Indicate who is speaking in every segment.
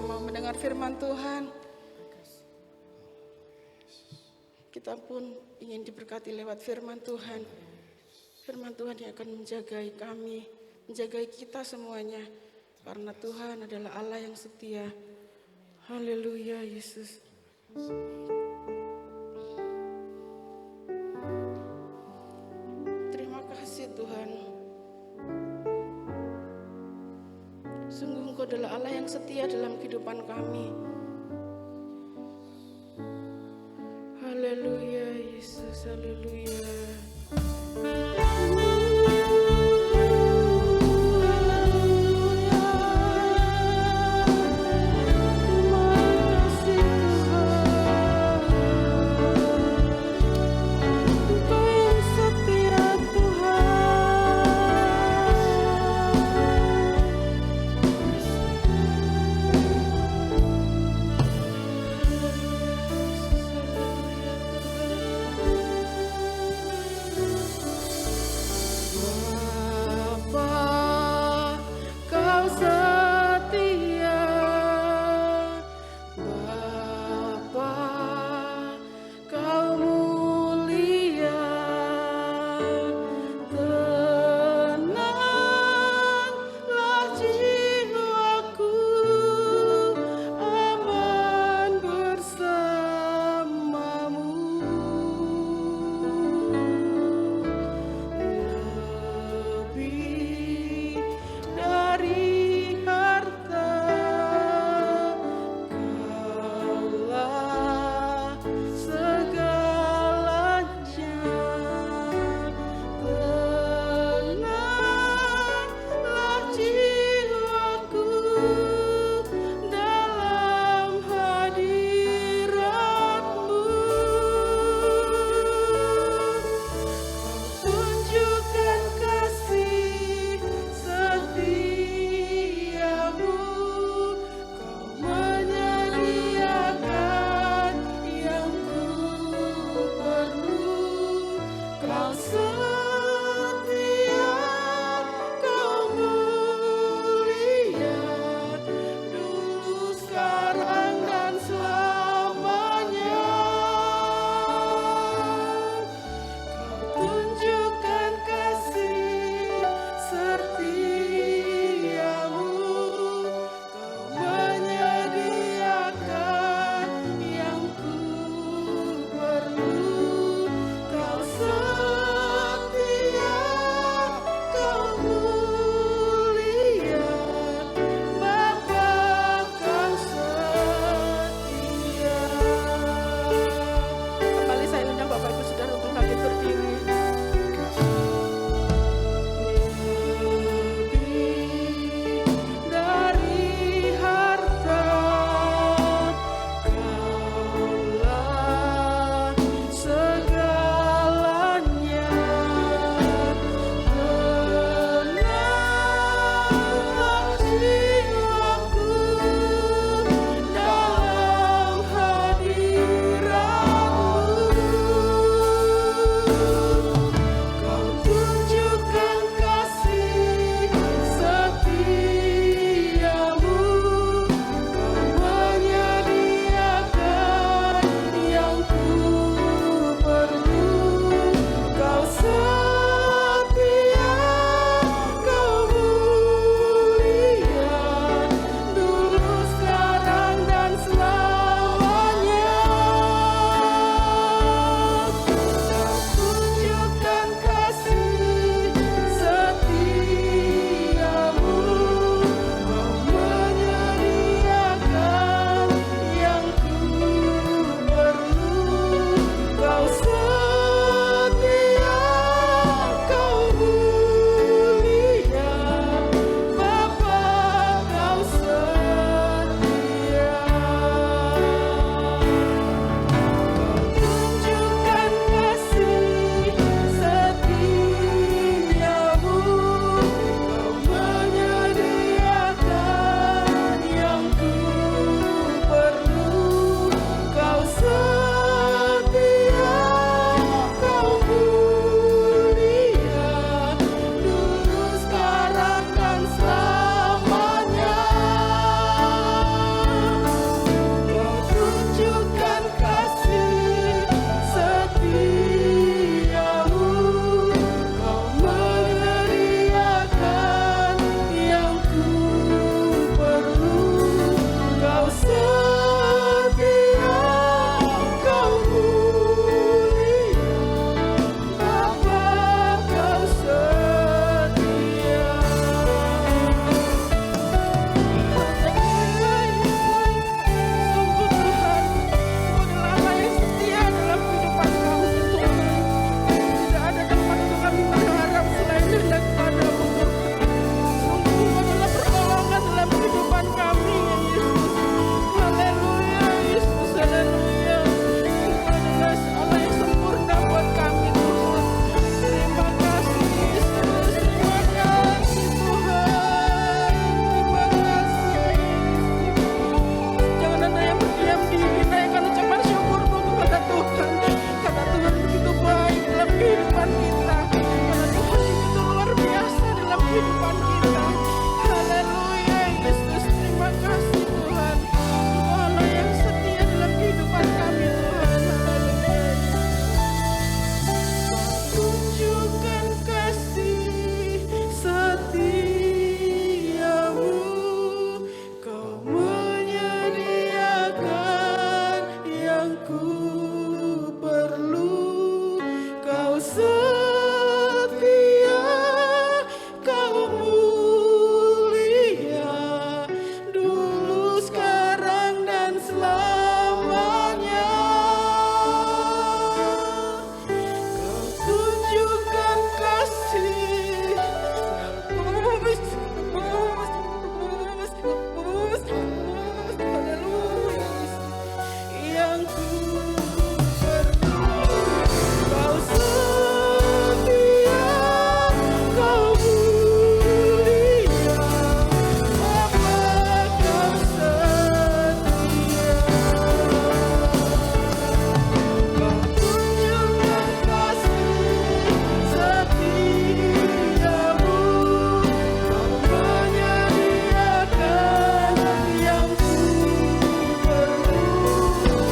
Speaker 1: sama-sama mendengar firman Tuhan. Kita pun ingin diberkati lewat firman Tuhan. Firman Tuhan yang akan menjagai kami, menjagai kita semuanya. Karena Tuhan adalah Allah yang setia. Haleluya Yesus. Terima kasih Tuhan. Sungguh Engkau adalah Allah yang setia dalam kehidupan kami. Haleluya Yesus, haleluya. kehidupan kita. Haleluya Yesus, terima kasih Tuhan. Engkau Allah yang setia dalam kehidupan kami Tuhan. Haleluya. Tunjukkan kasih setiamu, Kau menyediakan yang ku perlu. Kau setia, Kau mulia, dulu, sekarang, dan selamanya. Kau tunjukkan kasih yang ku perlu. Kau setia, Kau mulia, Bapa, Kau setia. Kau tunjukkan kasih setiamu, Kau menyediakan yang ku perlu.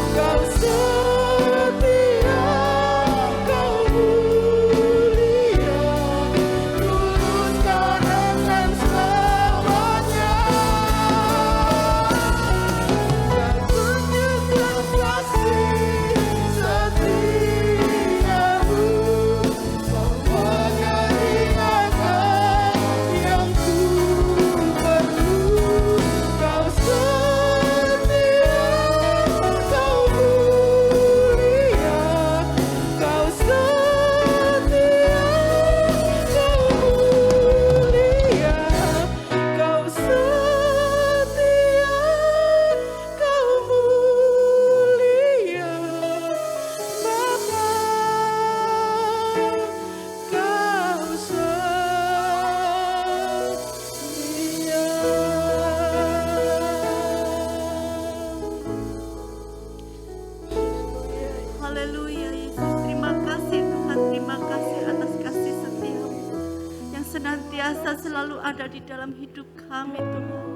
Speaker 1: Kau setia, Kau mulia, dulu, sekarang, dan selamanya. Kau tunjukkan kasih setiamu, Kau menyediakan yang ku perlu. Kau setia, Kau mulia, Kau setia, Kau mulia, Kau setia, Kau mulia, Bapa, Kau setia.
Speaker 2: Haleluya Yesus, terima kasih Tuhan, terima kasih atas kasih setiamu yang senantiasa selalu ada di dalam hidup kami Tuhan.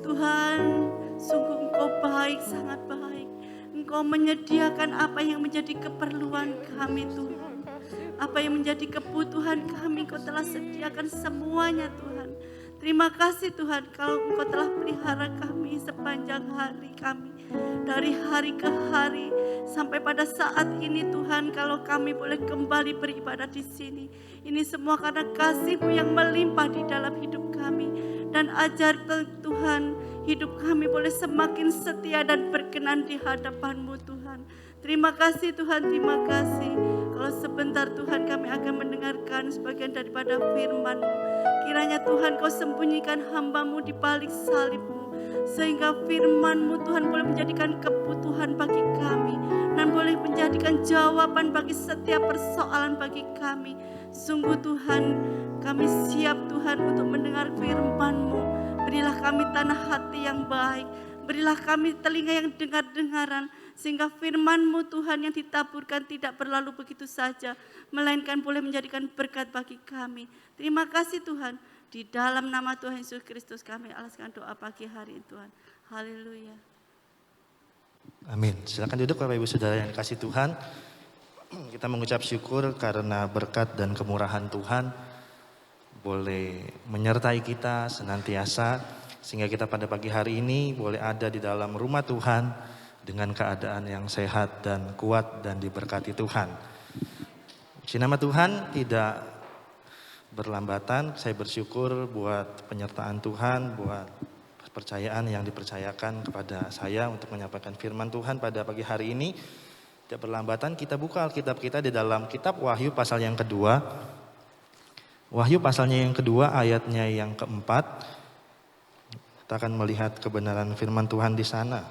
Speaker 2: Tuhan, sungguh Engkau baik, sangat baik. Engkau menyediakan apa yang menjadi keperluan kami Tuhan. Apa yang menjadi kebutuhan kami Engkau telah sediakan semuanya Tuhan. Terima kasih Tuhan kalau Engkau telah pelihara kami sepanjang hari kami. Dari hari ke hari sampai pada saat ini Tuhan, kalau kami boleh kembali beribadah di sini. Ini semua karena kasih-Mu yang melimpah di dalam hidup kami. Dan ajar Tuhan, hidup kami boleh semakin setia dan berkenan di hadapan-Mu Tuhan. Terima kasih Tuhan, terima kasih. Kalau sebentar Tuhan kami akan mendengarkan sebagian daripada firman-Mu. Kiranya Tuhan Kau sembunyikan hamba-Mu di balik salib-Mu. Sehingga firman-Mu Tuhan boleh menjadikan kebutuhan bagi kami. Dan boleh menjadikan jawaban bagi setiap persoalan bagi kami. Sungguh Tuhan, kami siap Tuhan untuk mendengar firman-Mu. Berilah kami tanah hati yang baik. Berilah kami telinga yang dengar-dengaran. Sehingga firman-Mu Tuhan yang ditaburkan tidak berlalu begitu saja. Melainkan boleh menjadikan berkat bagi kami. Terima kasih Tuhan. Di dalam nama Tuhan Yesus Kristus kami alaskan doa pagi hari ini Tuhan. Haleluya.
Speaker 3: Amin. Silakan duduk Bapak Ibu Saudara yang dikasihi Tuhan. Kita mengucap syukur karena berkat dan kemurahan Tuhan boleh menyertai kita senantiasa. Sehingga kita pada pagi hari ini boleh ada di dalam rumah Tuhan dengan keadaan yang sehat dan kuat dan diberkati Tuhan. Puji nama Tuhan tidak berlambatan, saya bersyukur buat penyertaan Tuhan, buat kepercayaan yang dipercayakan kepada saya untuk menyampaikan firman Tuhan pada pagi hari ini. Tidak berlambatan, kita buka Alkitab kita di dalam kitab Wahyu pasal yang kedua. Wahyu pasalnya yang kedua, ayatnya yang keempat. Kita akan melihat kebenaran firman Tuhan di sana.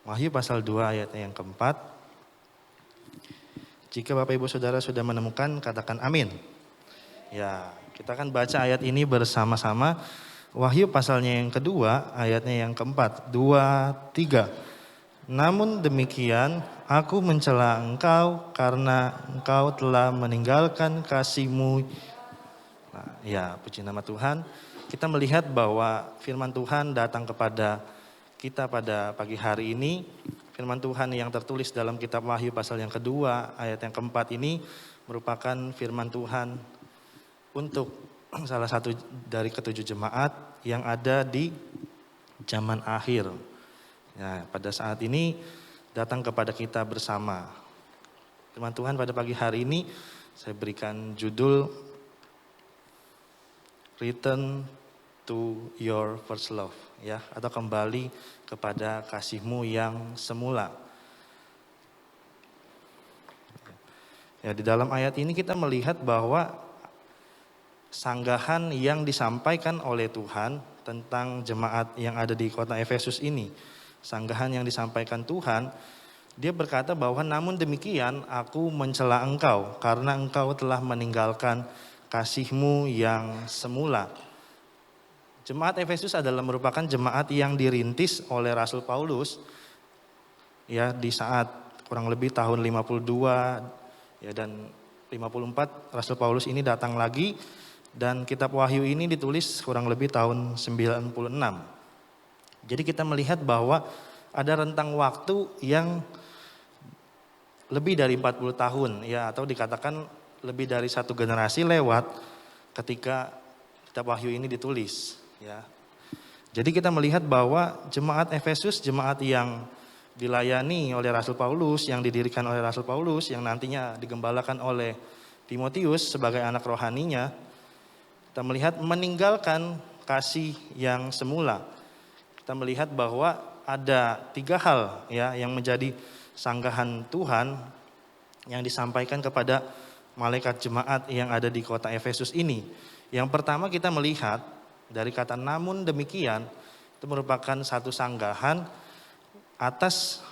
Speaker 3: Wahyu pasal 2 ayatnya yang keempat. Jika Bapak Ibu Saudara sudah menemukan, katakan amin. Ya, kita akan baca ayat ini bersama-sama. Wahyu pasalnya yang kedua, ayatnya yang keempat. 2, 3. Namun demikian, aku mencela engkau karena engkau telah meninggalkan kasih-Mu Nah, ya, puji nama Tuhan. Kita melihat bahwa firman Tuhan datang kepada kita pada pagi hari ini. Firman Tuhan yang tertulis dalam kitab Wahyu pasal yang kedua, ayat yang keempat ini merupakan firman Tuhan untuk salah satu dari ketujuh jemaat yang ada di zaman akhir. Ya, pada saat ini datang kepada kita bersama. Firman Tuhan pada pagi hari ini saya berikan judul Return to your first love, ya, atau kembali kepada kasihmu yang semula. Ya, di dalam ayat ini kita melihat bahwa sanggahan yang disampaikan oleh Tuhan tentang jemaat yang ada di kota Efesus ini, sanggahan yang disampaikan Tuhan, dia berkata bahwa namun demikian aku mencela engkau karena engkau telah meninggalkan kasihmu yang semula. Jemaat Efesus adalah merupakan jemaat yang dirintis oleh Rasul Paulus ya di saat kurang lebih tahun 52 ya dan 54 Rasul Paulus ini datang lagi dan kitab Wahyu ini ditulis kurang lebih tahun 96. Jadi kita melihat bahwa ada rentang waktu yang lebih dari 40 tahun ya atau dikatakan lebih dari satu generasi lewat ketika kitab Wahyu ini ditulis. Ya, jadi kita melihat bahwa jemaat Efesus, jemaat yang dilayani oleh Rasul Paulus, yang didirikan oleh Rasul Paulus, yang nantinya digembalakan oleh Timotius sebagai anak rohaninya, kita melihat meninggalkan kasih yang semula. Kita melihat bahwa ada 3 hal ya yang menjadi sanggahan Tuhan yang disampaikan kepada malaikat jemaat yang ada di kota Efesus ini. Yang pertama kita melihat dari kata namun demikian itu merupakan satu sanggahan atas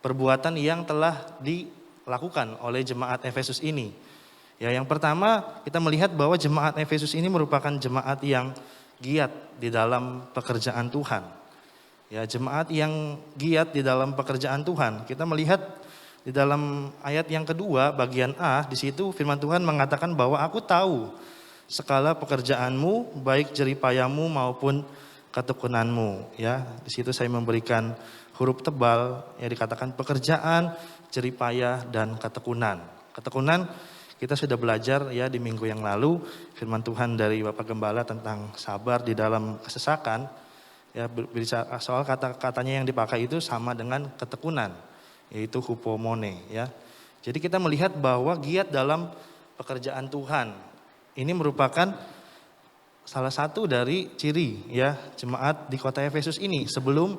Speaker 3: perbuatan yang telah dilakukan oleh jemaat Efesus ini. Ya, yang pertama kita melihat bahwa jemaat Efesus ini merupakan jemaat yang giat di dalam pekerjaan Tuhan. Ya, jemaat yang giat di dalam pekerjaan Tuhan. Kita melihat di dalam ayat yang kedua bagian A di situ firman Tuhan mengatakan bahwa aku tahu segala pekerjaanmu, baik jeripayamu maupun ketekunanmu. Ya, di situ saya memberikan huruf tebal yang dikatakan pekerjaan, jeripayah dan ketekunan. Ketekunan kita sudah belajar ya di minggu yang lalu firman Tuhan dari Bapak Gembala tentang sabar di dalam kesesakan. Ya, soal kata-katanya yang dipakai itu sama dengan ketekunan, yaitu hupomone. Ya, jadi kita melihat bahwa giat dalam pekerjaan Tuhan. Ini merupakan salah satu dari ciri ya jemaat di kota Efesus ini sebelum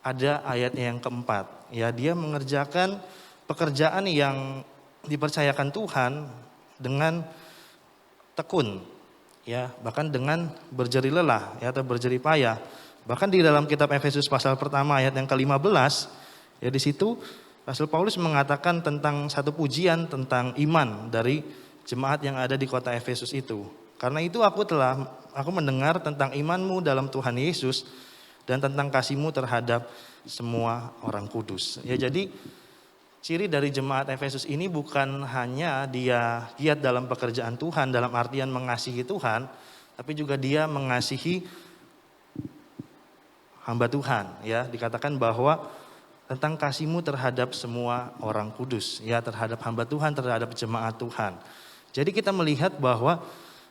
Speaker 3: ada ayat yang keempat. Ya, dia mengerjakan pekerjaan yang dipercayakan Tuhan dengan tekun. Ya, bahkan dengan berjeri lelah ya atau berjeri payah. Bahkan di dalam kitab Efesus pasal pertama ayat yang ke-15 ya di situ Rasul Paulus mengatakan tentang satu pujian tentang iman dari jemaat yang ada di kota Efesus itu. Karena itu aku mendengar tentang imanmu dalam Tuhan Yesus dan tentang kasihmu terhadap semua orang kudus. Ya, jadi ciri dari jemaat Efesus ini bukan hanya dia giat dalam pekerjaan Tuhan dalam artian mengasihi Tuhan, tapi juga dia mengasihi hamba Tuhan. Ya, dikatakan bahwa tentang kasihmu terhadap semua orang kudus, ya terhadap hamba Tuhan, terhadap jemaat Tuhan. Jadi kita melihat bahwa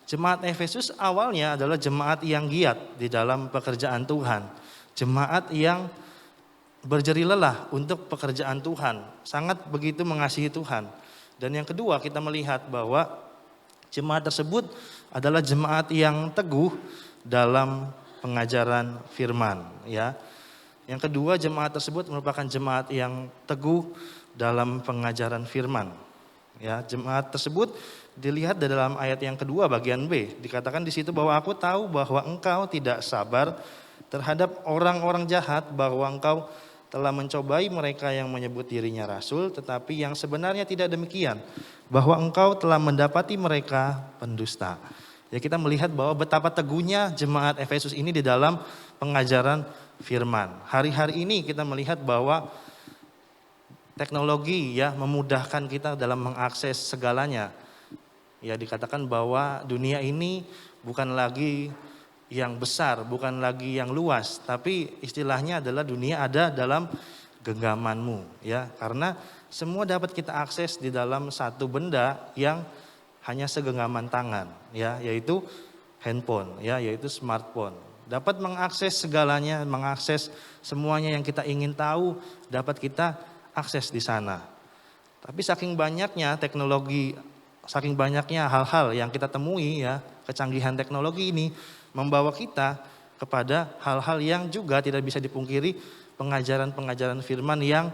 Speaker 3: jemaat Efesus awalnya adalah jemaat yang giat di dalam pekerjaan Tuhan. Jemaat yang berjeri lelah untuk pekerjaan Tuhan. Sangat begitu mengasihi Tuhan. Dan yang kedua kita melihat bahwa jemaat tersebut adalah jemaat yang teguh dalam pengajaran firman. Ya. Yang kedua jemaat tersebut merupakan jemaat yang teguh dalam pengajaran firman. Ya, jemaat tersebut dilihat di dalam ayat yang kedua bagian B. Dikatakan di situ bahwa aku tahu bahwa engkau tidak sabar terhadap orang-orang jahat, bahwa engkau telah mencobai mereka yang menyebut dirinya rasul, tetapi yang sebenarnya tidak demikian, bahwa engkau telah mendapati mereka pendusta. Ya, kita melihat bahwa betapa teguhnya jemaat Efesus ini di dalam pengajaran firman. Hari-hari ini kita melihat bahwa teknologi ya memudahkan kita dalam mengakses segalanya. Ya, dikatakan bahwa dunia ini bukan lagi yang besar, bukan lagi yang luas, tapi istilahnya adalah dunia ada dalam genggamanmu, ya. Karena semua dapat kita akses di dalam satu benda yang hanya segenggaman tangan, ya, yaitu handphone, ya, yaitu smartphone. Dapat mengakses segalanya, mengakses semuanya yang kita ingin tahu, dapat kita akses di sana. Tapi saking banyaknya teknologi, saking banyaknya hal-hal yang kita temui, ya, kecanggihan teknologi ini membawa kita kepada hal-hal yang juga tidak bisa dipungkiri, pengajaran-pengajaran firman yang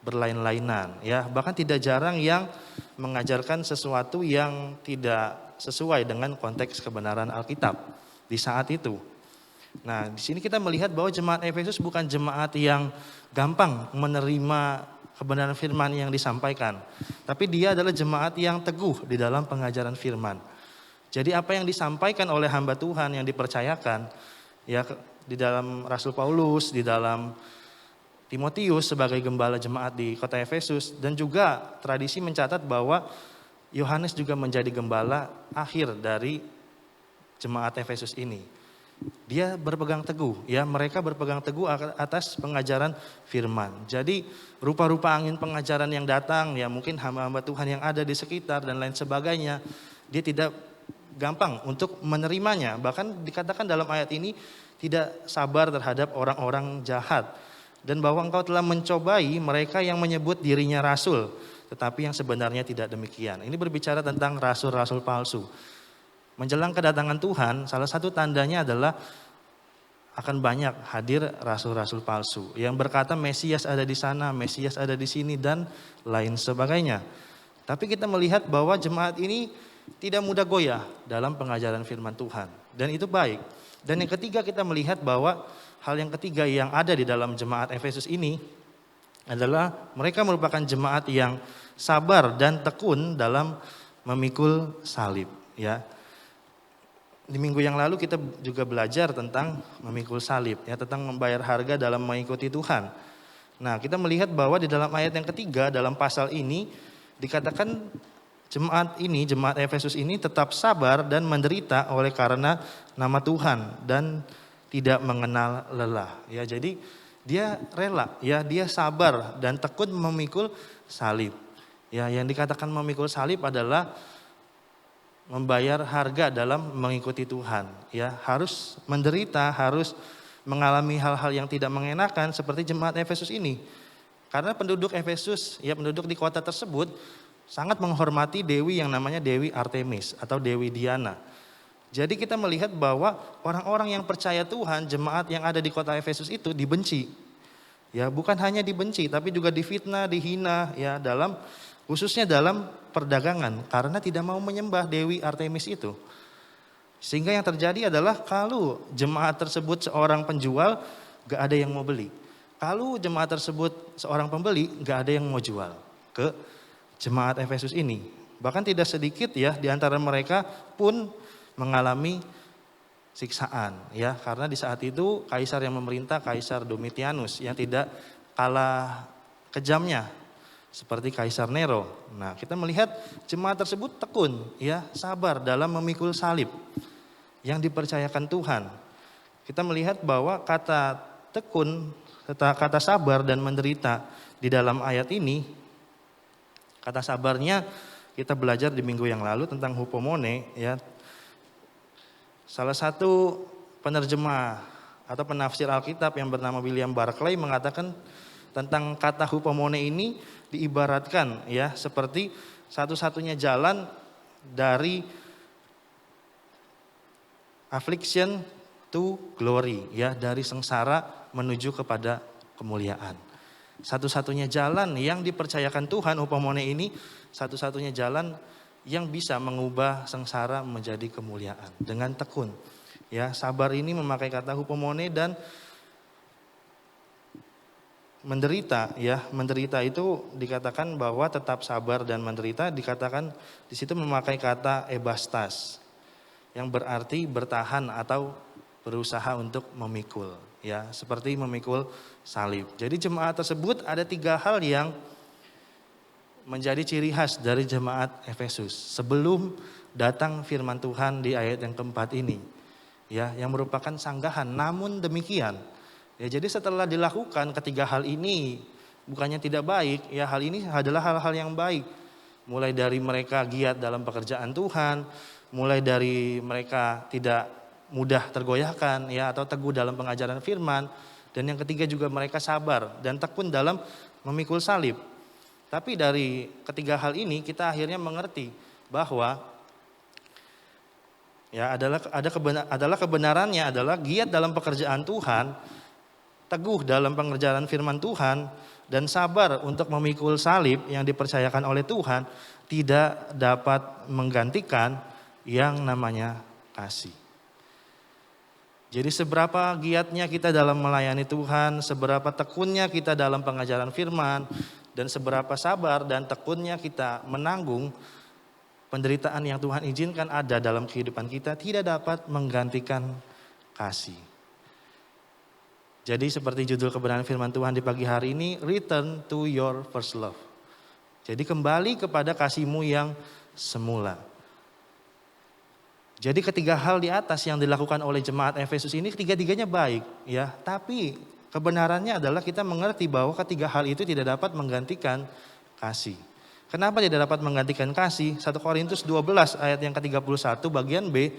Speaker 3: berlain-lainan, ya. Bahkan tidak jarang yang mengajarkan sesuatu yang tidak sesuai dengan konteks kebenaran Alkitab di saat itu. Nah, di sini kita melihat bahwa jemaat Efesus bukan jemaat yang gampang menerima kebenaran firman yang disampaikan, tapi dia adalah jemaat yang teguh di dalam pengajaran firman. Jadi apa yang disampaikan oleh hamba Tuhan yang dipercayakan, ya, di dalam Rasul Paulus, di dalam Timotius sebagai gembala jemaat di kota Efesus, dan juga tradisi mencatat bahwa Yohanes juga menjadi gembala akhir dari jemaat Efesus ini. Dia berpegang teguh, ya, mereka berpegang teguh atas pengajaran firman. Jadi rupa-rupa angin pengajaran yang datang, ya, mungkin hamba-hamba Tuhan yang ada di sekitar dan lain sebagainya, dia tidak gampang untuk menerimanya. Bahkan dikatakan dalam ayat ini tidak sabar terhadap orang-orang jahat, dan bahwa engkau telah mencobai mereka yang menyebut dirinya rasul, tetapi yang sebenarnya tidak demikian. Ini berbicara tentang rasul-rasul palsu. Menjelang kedatangan Tuhan, salah satu tandanya adalah akan banyak hadir rasul-rasul palsu yang berkata Mesias ada di sana, Mesias ada di sini, dan lain sebagainya. Tapi kita melihat bahwa jemaat ini tidak mudah goyah dalam pengajaran firman Tuhan, dan itu baik. Dan yang ketiga, kita melihat bahwa hal yang ketiga yang ada di dalam jemaat Efesus ini adalah mereka merupakan jemaat yang sabar dan tekun dalam memikul salib, ya. Di minggu yang lalu kita juga belajar tentang memikul salib, ya, tentang membayar harga dalam mengikuti Tuhan. Nah, kita melihat bahwa di dalam ayat yang ketiga dalam pasal ini dikatakan jemaat Efesus ini tetap sabar dan menderita oleh karena nama Tuhan dan tidak mengenal lelah, ya. Jadi dia rela, ya, dia sabar dan tekun memikul salib. Ya, yang dikatakan memikul salib adalah membayar harga dalam mengikuti Tuhan, ya, harus menderita, harus mengalami hal-hal yang tidak mengenakan seperti jemaat Efesus ini. Karena penduduk Efesus, ya, penduduk di kota tersebut sangat menghormati dewi yang namanya Dewi Artemis atau Dewi Diana. Jadi kita melihat bahwa orang-orang yang percaya Tuhan, jemaat yang ada di kota Efesus itu dibenci. Ya, bukan hanya dibenci tapi juga difitnah, dihina, ya, khususnya dalam perdagangan karena tidak mau menyembah Dewi Artemis itu. Sehingga yang terjadi adalah kalau jemaat tersebut seorang penjual, gak ada yang mau beli. Kalau jemaat tersebut seorang pembeli, gak ada yang mau jual ke jemaat Efesus ini. Bahkan tidak sedikit, ya, di antara mereka pun mengalami siksaan, ya, karena di saat itu kaisar yang memerintah, Kaisar Domitianus, yang tidak kalah kejamnya seperti Kaisar Nero. Nah, kita melihat jemaat tersebut tekun, ya, sabar dalam memikul salib yang dipercayakan Tuhan. Kita melihat bahwa kata tekun, kata sabar dan menderita di dalam ayat ini, kata sabarnya kita belajar di minggu yang lalu tentang hupomone, ya. Salah satu penerjemah atau penafsir Alkitab yang bernama William Barclay mengatakan tentang kata hupomone ini diibaratkan, ya, seperti satu-satunya jalan dari affliction to glory, ya, dari sengsara menuju kepada kemuliaan. Satu-satunya jalan yang dipercayakan Tuhan, hupomone ini satu-satunya jalan yang bisa mengubah sengsara menjadi kemuliaan dengan tekun. Ya, sabar ini memakai kata hupomone dan menderita, ya, menderita itu dikatakan bahwa tetap sabar dan menderita dikatakan di situ memakai kata ebastas yang berarti bertahan atau berusaha untuk memikul, ya, seperti memikul salib. Jadi jemaat tersebut ada 3 hal yang menjadi ciri khas dari jemaat Efesus sebelum datang firman Tuhan di ayat yang keempat ini, ya, yang merupakan sanggahan. Namun demikian, ya, jadi setelah dilakukan ketiga hal ini, bukannya tidak baik, ya, hal ini adalah hal-hal yang baik. Mulai dari mereka giat dalam pekerjaan Tuhan, mulai dari mereka tidak mudah tergoyahkan, ya, atau teguh dalam pengajaran firman, dan yang ketiga juga mereka sabar dan tekun dalam memikul salib. Tapi dari ketiga hal ini kita akhirnya mengerti bahwa, ya, adalah kebenarannya adalah giat dalam pekerjaan Tuhan, teguh dalam pengerjaan firman Tuhan, dan sabar untuk memikul salib yang dipercayakan oleh Tuhan tidak dapat menggantikan yang namanya kasih. Jadi seberapa giatnya kita dalam melayani Tuhan, seberapa tekunnya kita dalam pengajaran firman, dan seberapa sabar dan tekunnya kita menanggung penderitaan yang Tuhan izinkan ada dalam kehidupan kita tidak dapat menggantikan kasih. Jadi seperti judul kebenaran firman Tuhan di pagi hari ini, return to your first love. Jadi kembali kepada kasihmu yang semula. Jadi ketiga hal di atas yang dilakukan oleh jemaat Efesus ini ketiga-tiganya baik, ya. Tapi kebenarannya adalah kita mengerti bahwa ketiga hal itu tidak dapat menggantikan kasih. Kenapa tidak dapat menggantikan kasih? 1 Korintus 12 ayat yang ke-31 bagian B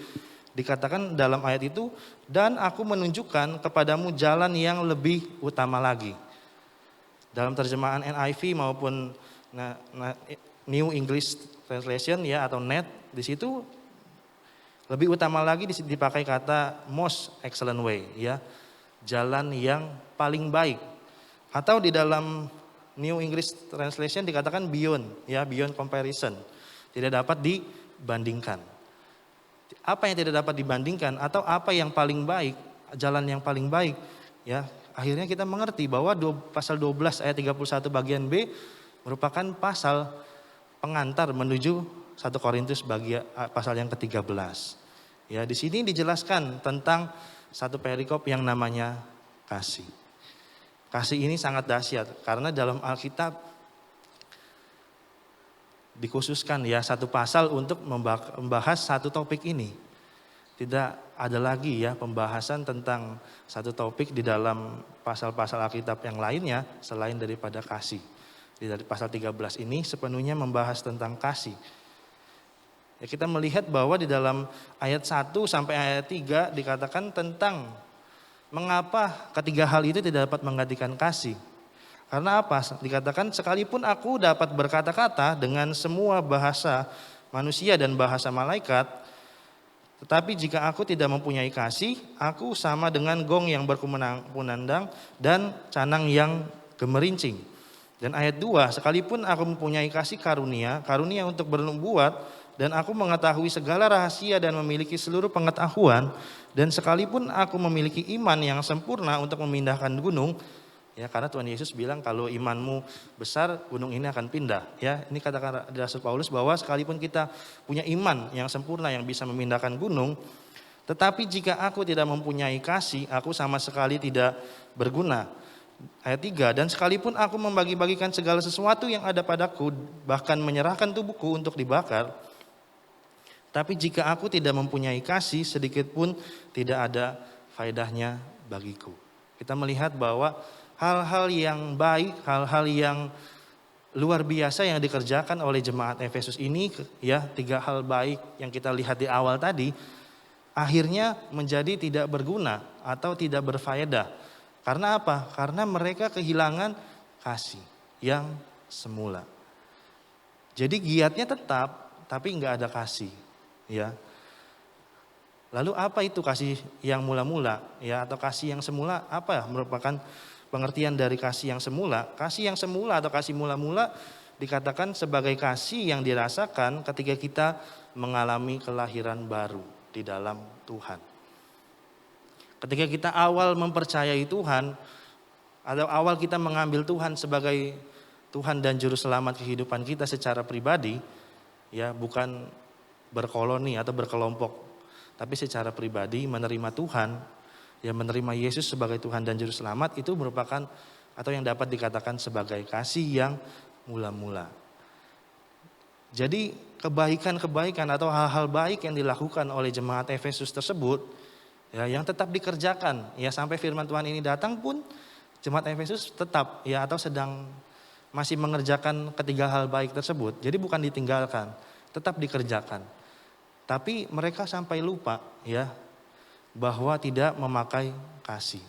Speaker 3: dikatakan dalam ayat itu, dan aku menunjukkan kepadamu jalan yang lebih utama lagi. Dalam terjemahan NIV maupun New English Translation, ya, atau NET, di situ lebih utama lagi dipakai kata most excellent way, ya, jalan yang paling baik. Atau di dalam New English Translation dikatakan beyond, ya, beyond comparison, tidak dapat dibandingkan. Apa yang tidak dapat dibandingkan atau apa yang paling baik, jalan yang paling baik, ya, akhirnya kita mengerti bahwa pasal 12 ayat 31 bagian B merupakan pasal pengantar menuju 1 Korintus pasal yang ke-13. Ya, di sini dijelaskan tentang satu perikop yang namanya kasih. Kasih ini sangat dahsyat karena dalam Alkitab dikhususkan, ya, satu pasal untuk membahas satu topik ini. Tidak ada lagi, ya, pembahasan tentang satu topik di dalam pasal-pasal Alkitab yang lainnya selain daripada kasih. Dari pasal 13 ini sepenuhnya membahas tentang kasih. Ya, kita melihat bahwa di dalam ayat 1 sampai ayat 3 dikatakan tentang mengapa ketiga hal itu tidak dapat menggantikan kasih. Karena apa? Dikatakan sekalipun aku dapat berkata-kata dengan semua bahasa manusia dan bahasa malaikat, tetapi jika aku tidak mempunyai kasih, aku sama dengan gong yang berkumandang dan canang yang gemerincing. Dan ayat 2, sekalipun aku mempunyai kasih karunia untuk bernubuat, dan aku mengetahui segala rahasia dan memiliki seluruh pengetahuan, dan sekalipun aku memiliki iman yang sempurna untuk memindahkan gunung, ya, karena Tuhan Yesus bilang kalau imanmu besar gunung ini akan pindah, ya. Ini katakan Rasul Paulus bahwa sekalipun kita punya iman yang sempurna yang bisa memindahkan gunung, tetapi jika aku tidak mempunyai kasih, aku sama sekali tidak berguna. Ayat 3, dan sekalipun aku membagi-bagikan segala sesuatu yang ada padaku, bahkan menyerahkan tubuhku untuk dibakar, tapi jika aku tidak mempunyai kasih, sedikit pun tidak ada faedahnya bagiku. Kita melihat bahwa hal-hal yang baik, hal-hal yang luar biasa yang dikerjakan oleh jemaat Efesus ini, ya, tiga hal baik yang kita lihat di awal tadi, akhirnya menjadi tidak berguna atau tidak berfaedah. Karena apa? Karena mereka kehilangan kasih yang semula. Jadi giatnya tetap, tapi nggak ada kasih. Ya, lalu apa itu kasih yang mula-mula, ya, atau kasih yang semula? Apa merupakan pengertian dari kasih yang semula? Kasih yang semula atau kasih mula-mula dikatakan sebagai kasih yang dirasakan ketika kita mengalami kelahiran baru di dalam Tuhan. Ketika kita awal mempercayai Tuhan, atau awal kita mengambil Tuhan sebagai Tuhan dan Juru Selamat kehidupan kita secara pribadi, ya, bukan berkoloni atau berkelompok, tapi secara pribadi menerima Tuhan, ya, menerima Yesus sebagai Tuhan dan Juru Selamat, itu merupakan atau yang dapat dikatakan sebagai kasih yang mula-mula. Jadi kebaikan-kebaikan atau hal-hal baik yang dilakukan oleh jemaat Efesus tersebut, ya, yang tetap dikerjakan, ya, sampai firman Tuhan ini datang pun jemaat Efesus tetap, ya, atau sedang masih mengerjakan ketiga hal baik tersebut. Jadi bukan ditinggalkan, tetap dikerjakan. Tapi mereka sampai lupa, ya, bahwa tidak memakai kasih.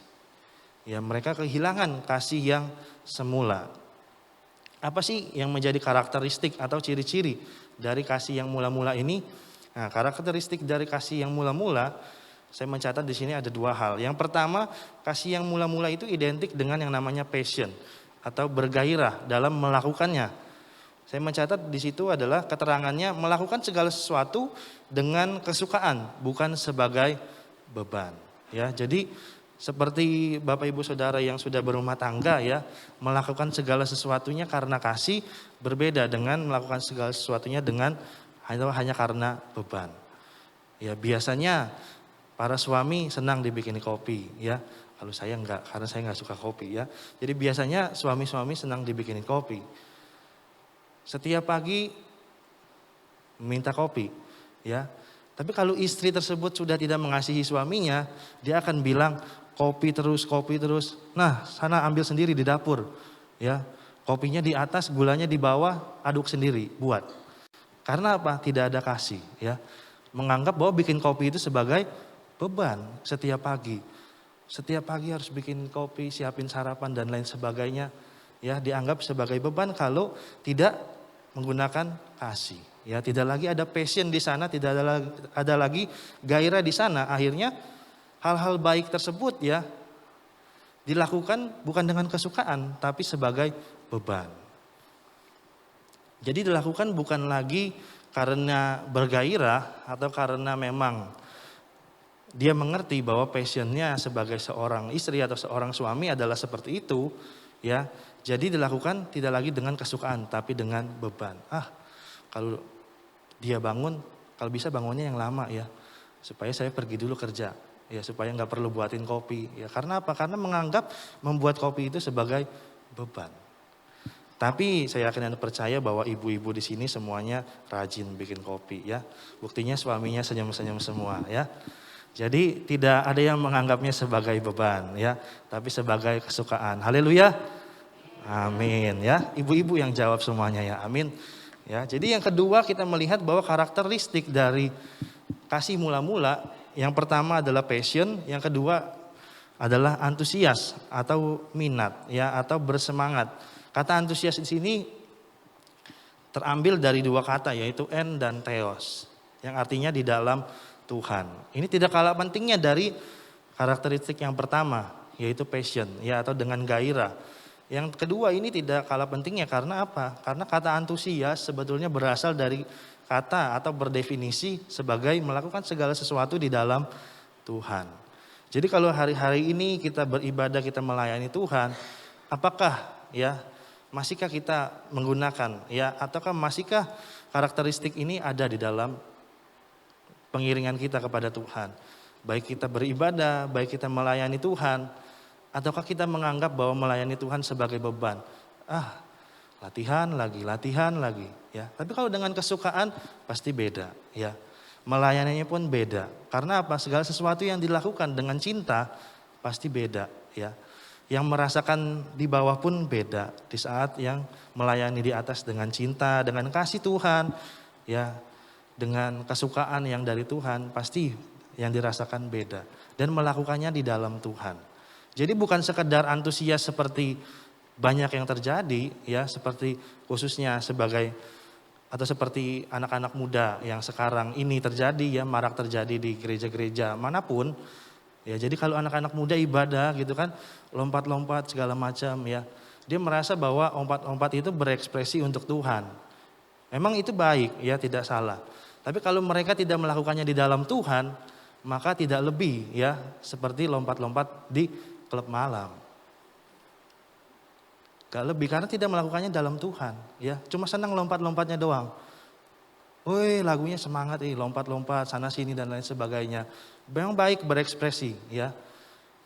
Speaker 3: Ya, mereka kehilangan kasih yang semula. Apa sih yang menjadi karakteristik atau ciri-ciri dari kasih yang mula-mula ini? Nah, karakteristik dari kasih yang mula-mula, saya mencatat di sini ada dua hal. Yang pertama, kasih yang mula-mula itu identik dengan yang namanya passion atau bergairah dalam melakukannya. Saya mencatat di situ adalah keterangannya melakukan segala sesuatu dengan kesukaan, bukan sebagai beban. Ya, jadi seperti Bapak Ibu Saudara yang sudah berumah tangga, ya, melakukan segala sesuatunya karena kasih berbeda dengan melakukan segala sesuatunya dengan hanya karena beban. Ya, biasanya para suami senang dibikin kopi, ya. Kalau saya enggak, karena saya enggak suka kopi, ya. Jadi biasanya suami-suami senang dibikinin kopi. Setiap pagi minta kopi, ya. Tapi kalau istri tersebut sudah tidak mengasihi suaminya, dia akan bilang kopi terus. Nah, sana ambil sendiri di dapur, ya. Kopinya di atas, gulanya di bawah, aduk sendiri, buat. Karena apa? Tidak ada kasih, ya. Menganggap bahwa bikin kopi itu sebagai beban setiap pagi. Setiap pagi harus bikin kopi, siapin sarapan dan lain sebagainya, ya, dianggap sebagai beban kalau tidak menggunakan kasih. Ya, tidak lagi ada passion di sana, tidak ada lagi gairah di sana. Akhirnya hal-hal baik tersebut, ya, dilakukan bukan dengan kesukaan tapi sebagai beban. Jadi dilakukan bukan lagi karena bergairah atau karena memang dia mengerti bahwa passionnya sebagai seorang istri atau seorang suami adalah seperti itu, ya. Jadi dilakukan tidak lagi dengan kesukaan tapi dengan beban. Kalau dia bangun, kalau bisa bangunnya yang lama, ya, supaya saya pergi dulu kerja, ya, supaya nggak perlu buatin kopi, ya. Karena apa? Karena menganggap membuat kopi itu sebagai beban. Tapi saya yakin dan percaya bahwa ibu-ibu di sini semuanya rajin bikin kopi, ya. Buktinya suaminya senyum-senyum semua, ya. Jadi tidak ada yang menganggapnya sebagai beban, ya, tapi sebagai kesukaan. Haleluya. Amin, ya. Ibu-ibu yang jawab semuanya, ya. Amin. Ya, jadi yang kedua kita melihat bahwa karakteristik dari kasih mula-mula, yang pertama adalah passion, yang kedua adalah antusias atau minat, ya, atau bersemangat. Kata antusias di sini terambil dari dua kata, yaitu en dan theos, yang artinya di dalam Tuhan. Ini tidak kalah pentingnya dari karakteristik yang pertama, yaitu passion, ya, atau dengan gairah. Yang kedua ini tidak kalah pentingnya karena apa? Karena kata antusias sebetulnya berasal dari kata atau berdefinisi sebagai melakukan segala sesuatu di dalam Tuhan. Jadi kalau hari-hari ini kita beribadah, kita melayani Tuhan, apakah, ya, masihkah kita menggunakan, ya, ataukah masihkah karakteristik ini ada di dalam pengiringan kita kepada Tuhan? Baik kita beribadah, baik kita melayani Tuhan, ataukah kita menganggap bahwa melayani Tuhan sebagai beban? Latihan lagi, ya. Tapi kalau dengan kesukaan pasti beda, ya. Melayaninya pun beda. Karena apa? Segala sesuatu yang dilakukan dengan cinta pasti beda, ya. Yang merasakan di bawah pun beda di saat yang melayani di atas dengan cinta, dengan kasih Tuhan, ya, dengan kesukaan yang dari Tuhan, pasti yang dirasakan beda. Dan melakukannya di dalam Tuhan. Jadi bukan sekedar antusias seperti banyak yang terjadi, ya, seperti khususnya sebagai atau seperti anak-anak muda yang sekarang ini terjadi, ya, marak terjadi di gereja-gereja manapun. Ya, jadi kalau anak-anak muda ibadah gitu kan, lompat-lompat segala macam, ya. Dia merasa bahwa lompat-lompat itu berekspresi untuk Tuhan. Memang itu baik, ya, tidak salah. Tapi kalau mereka tidak melakukannya di dalam Tuhan, maka tidak lebih, ya, seperti lompat-lompat di klub malam. Gak lebih karena tidak melakukannya dalam Tuhan, ya. Cuma senang lompat-lompatnya doang. Woi, lagunya semangat, lompat-lompat sana sini dan lain sebagainya. Memang baik berekspresi, ya.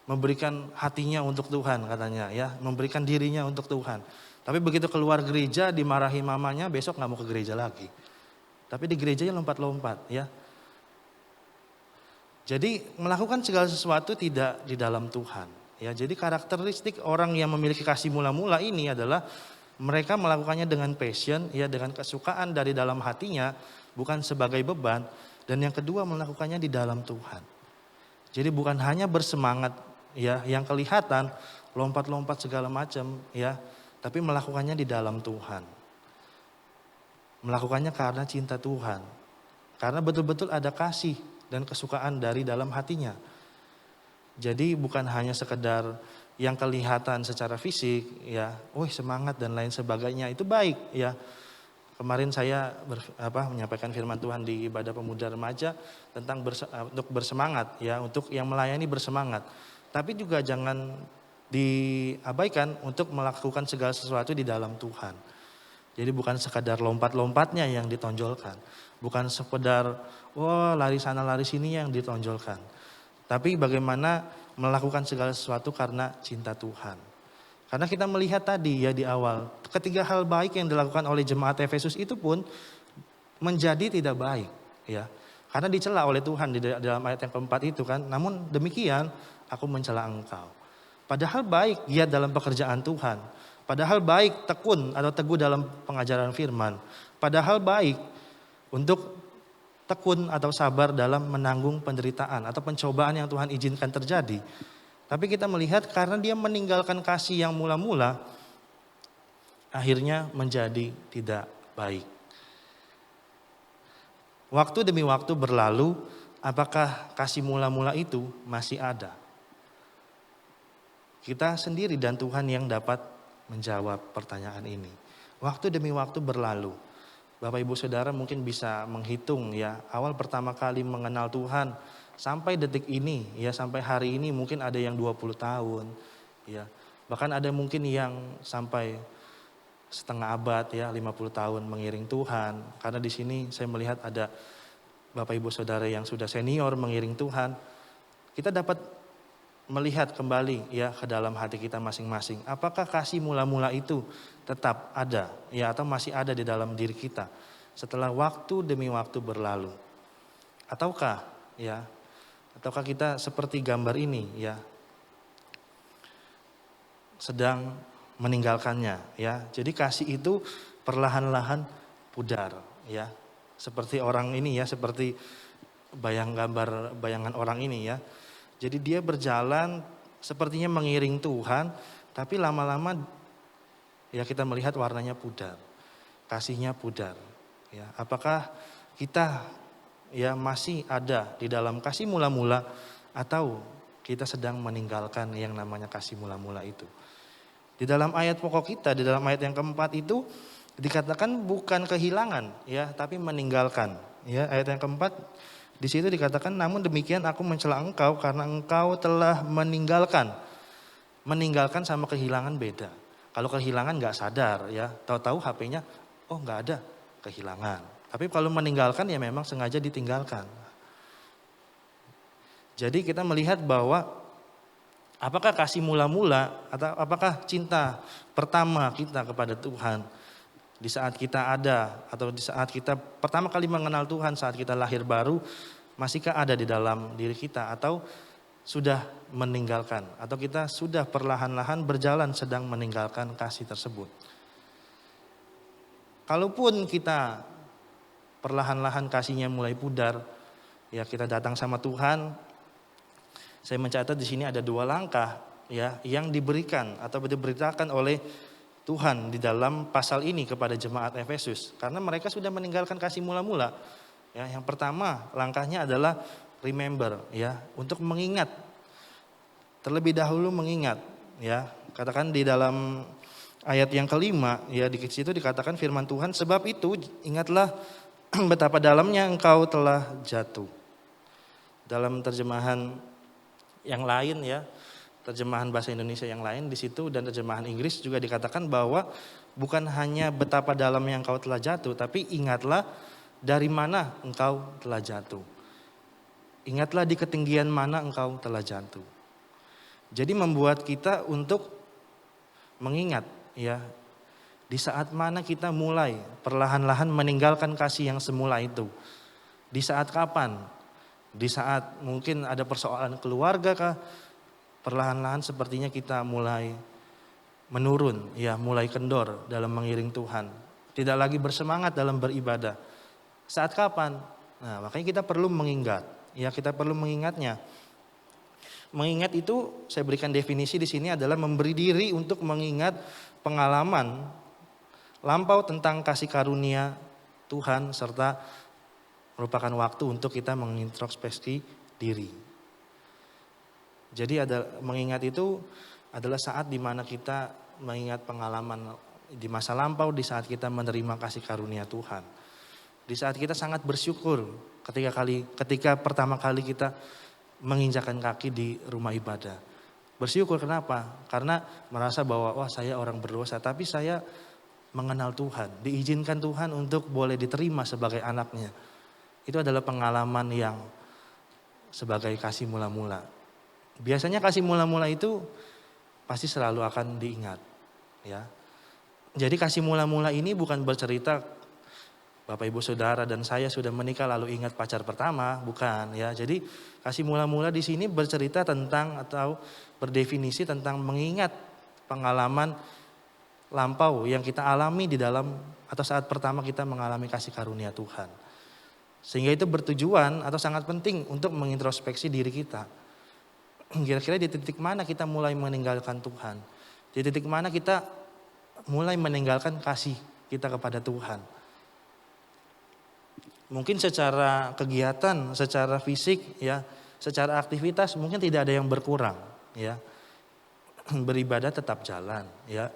Speaker 3: Memberikan hatinya untuk Tuhan katanya, ya, memberikan dirinya untuk Tuhan. Tapi begitu keluar gereja dimarahi mamanya, besok nggak mau ke gereja lagi. Tapi di gerejanya lompat-lompat ya. Jadi melakukan segala sesuatu tidak di dalam Tuhan. Ya, jadi karakteristik orang yang memiliki kasih mula-mula ini adalah mereka melakukannya dengan passion, ya, dengan kesukaan dari dalam hatinya, bukan sebagai beban. Dan yang kedua melakukannya di dalam Tuhan. Jadi bukan hanya bersemangat, ya, yang kelihatan lompat-lompat segala macam, ya, tapi melakukannya di dalam Tuhan. Melakukannya karena cinta Tuhan. Karena betul-betul ada kasih dan kesukaan dari dalam hatinya. Jadi bukan hanya sekedar yang kelihatan secara fisik, ya, semangat dan lain sebagainya, itu baik, ya. Kemarin saya menyampaikan firman Tuhan di ibadah pemuda remaja tentang untuk bersemangat, ya, untuk yang melayani bersemangat. Tapi juga jangan diabaikan untuk melakukan segala sesuatu di dalam Tuhan. Jadi bukan sekadar lompat-lompatnya yang ditonjolkan. Bukan sekedar lari sana lari sini yang ditonjolkan. Tapi bagaimana melakukan segala sesuatu karena cinta Tuhan. Karena kita melihat tadi ya di awal, ketiga hal baik yang dilakukan oleh jemaat Efesus itu pun menjadi tidak baik, ya. Karena dicela oleh Tuhan di dalam ayat yang keempat itu kan. Namun demikian aku mencela engkau. Padahal baik giat dalam pekerjaan Tuhan. Padahal baik tekun atau teguh dalam pengajaran firman. Padahal baik untuk tekun atau sabar dalam menanggung penderitaan atau pencobaan yang Tuhan izinkan terjadi. Tapi kita melihat karena dia meninggalkan kasih yang mula-mula, akhirnya menjadi tidak baik. Waktu demi waktu berlalu, apakah kasih mula-mula itu masih ada? Kita sendiri dan Tuhan yang dapat menjawab pertanyaan ini. Waktu demi waktu berlalu. Bapak Ibu Saudara mungkin bisa menghitung ya, awal pertama kali mengenal Tuhan sampai detik ini ya, sampai hari ini mungkin ada yang 20 tahun ya. Bahkan ada mungkin yang sampai setengah abad ya, 50 tahun mengiring Tuhan. Karena di sini saya melihat ada Bapak Ibu Saudara yang sudah senior mengiring Tuhan. Kita dapat melihat kembali ya ke dalam hati kita masing-masing. Apakah kasih mula-mula itu tetap ada ya, atau masih ada di dalam diri kita setelah waktu demi waktu berlalu? Ataukah kita seperti gambar ini ya, sedang meninggalkannya ya. Jadi kasih itu perlahan-lahan pudar ya. Seperti orang ini ya, seperti bayangan orang ini ya. Jadi dia berjalan sepertinya mengiring Tuhan, tapi lama-lama ya kita melihat warnanya pudar, kasihnya pudar. Ya, apakah kita ya masih ada di dalam kasih mula-mula atau kita sedang meninggalkan yang namanya kasih mula-mula itu? Di dalam ayat pokok kita, di dalam ayat yang keempat itu dikatakan bukan kehilangan ya, tapi meninggalkan. Ya, ayat yang keempat di situ dikatakan, namun demikian aku mencela engkau karena engkau telah meninggalkan. Meninggalkan sama kehilangan beda. Kalau kehilangan nggak sadar ya, tahu-tahu HP-nya, nggak ada, kehilangan. Tapi kalau meninggalkan ya memang sengaja ditinggalkan. Jadi kita melihat bahwa apakah kasih mula-mula atau apakah cinta pertama kita kepada Tuhan di saat kita ada atau di saat kita pertama kali mengenal Tuhan, saat kita lahir baru, masihkah ada di dalam diri kita atau sudah meninggalkan, atau kita sudah perlahan-lahan berjalan sedang meninggalkan kasih tersebut? Kalaupun kita perlahan-lahan kasihnya mulai pudar, ya kita datang sama Tuhan. Saya mencatat di sini ada 2 langkah ya yang diberikan atau diberitakan oleh Tuhan di dalam pasal ini kepada jemaat Efesus, karena mereka sudah meninggalkan kasih mula-mula. Ya, yang pertama langkahnya adalah remember ya, untuk mengingat. Terlebih dahulu mengingat ya. Katakan di dalam ayat yang kelima ya, di situ dikatakan firman Tuhan, sebab itu ingatlah betapa dalamnya engkau telah jatuh. Dalam terjemahan yang lain ya, terjemahan bahasa Indonesia yang lain di situ dan terjemahan Inggris juga dikatakan bahwa bukan hanya betapa dalamnya engkau telah jatuh, tapi ingatlah dari mana engkau telah jatuh. Ingatlah di ketinggian mana engkau telah jatuh. Jadi membuat kita untuk mengingat ya, Di saat mana kita mulai perlahan-lahan meninggalkan kasih yang semula itu? Di saat kapan? Di saat mungkin ada persoalan keluarga kah? Perlahan-lahan sepertinya kita mulai menurun, ya mulai kendor dalam mengiring Tuhan. Tidak lagi bersemangat dalam beribadah. Saat kapan? Nah, makanya kita perlu mengingat, ya kita perlu mengingatnya. Mengingat itu saya berikan definisi di sini adalah memberi diri untuk mengingat pengalaman lampau tentang kasih karunia Tuhan serta merupakan waktu untuk kita mengintrospeksi diri. Jadi mengingat itu adalah saat di mana kita mengingat pengalaman di masa lampau, di saat kita menerima kasih karunia Tuhan. Di saat kita sangat bersyukur ketika pertama kali kita menginjakkan kaki di rumah ibadah. Bersyukur kenapa? Karena merasa bahwa wah saya orang berdosa, tapi saya mengenal Tuhan, diizinkan Tuhan untuk boleh diterima sebagai anaknya. Itu adalah pengalaman yang sebagai kasih mula-mula. Biasanya kasih mula-mula itu pasti selalu akan diingat, ya. Jadi kasih mula-mula ini bukan bercerita Bapak Ibu Saudara dan saya sudah menikah lalu ingat pacar pertama, bukan, ya. Jadi kasih mula-mula di sini bercerita tentang atau berdefinisi tentang mengingat pengalaman lampau yang kita alami di dalam atau saat pertama kita mengalami kasih karunia Tuhan. Sehingga itu bertujuan atau sangat penting untuk mengintrospeksi diri kita. Kira-kira di titik mana kita mulai meninggalkan Tuhan? Di titik mana kita mulai meninggalkan kasih kita kepada Tuhan? Mungkin secara kegiatan, secara fisik, ya, secara aktivitas mungkin tidak ada yang berkurang, ya. Beribadah tetap jalan, ya.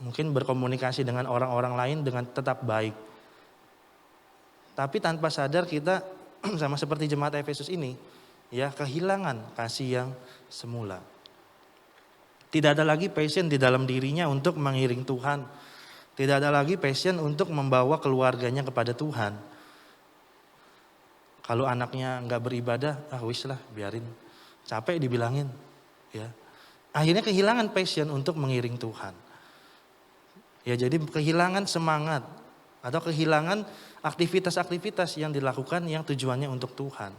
Speaker 3: Mungkin berkomunikasi dengan orang-orang lain dengan tetap baik. Tapi tanpa sadar kita sama seperti jemaat Efesus ini, ya, kehilangan kasih yang semula. Tidak ada lagi passion di dalam dirinya untuk mengiring Tuhan. Tidak ada lagi passion untuk membawa keluarganya kepada Tuhan. Kalau anaknya nggak beribadah, wis lah biarin. Capek dibilangin, ya. Akhirnya kehilangan passion untuk mengiring Tuhan. Ya, jadi kehilangan semangat atau kehilangan aktivitas-aktivitas yang dilakukan yang tujuannya untuk Tuhan.